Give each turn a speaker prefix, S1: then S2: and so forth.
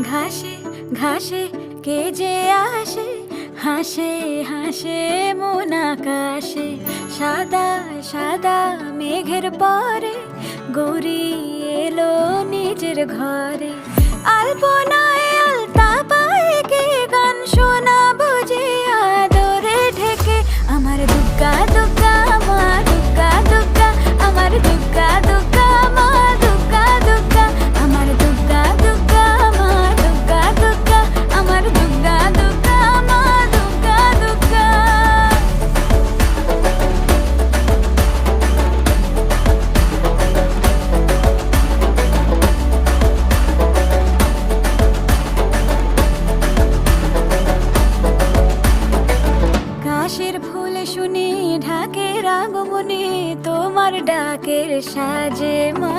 S1: ঘাসে ঘাসে কে যে আসে, হাসে হাসে মন আকাশে। সাদা সাদা মেঘের পরে গৌরী এলো নিজের ঘরে। আলপনায় আলতা পায়ে কে গান শোনাবো যে আদরে ঢেকে। আমার দুগ্গা দুগ্গা মা দুগ্গা দুগ্গা, আমার দুগ্গা দুগ্গা মা দুগ্গা দুগ্গা, আমার দুগ্গা দুগ্গা মা দুগ্গা দুগ্গা, আমার দুগ্গা দুগ্গা মা দুগ্গা দুগ্গা। কাশের ফুল শুনি ঢাকের আগমনে, তোমার ডাকের সাজে মা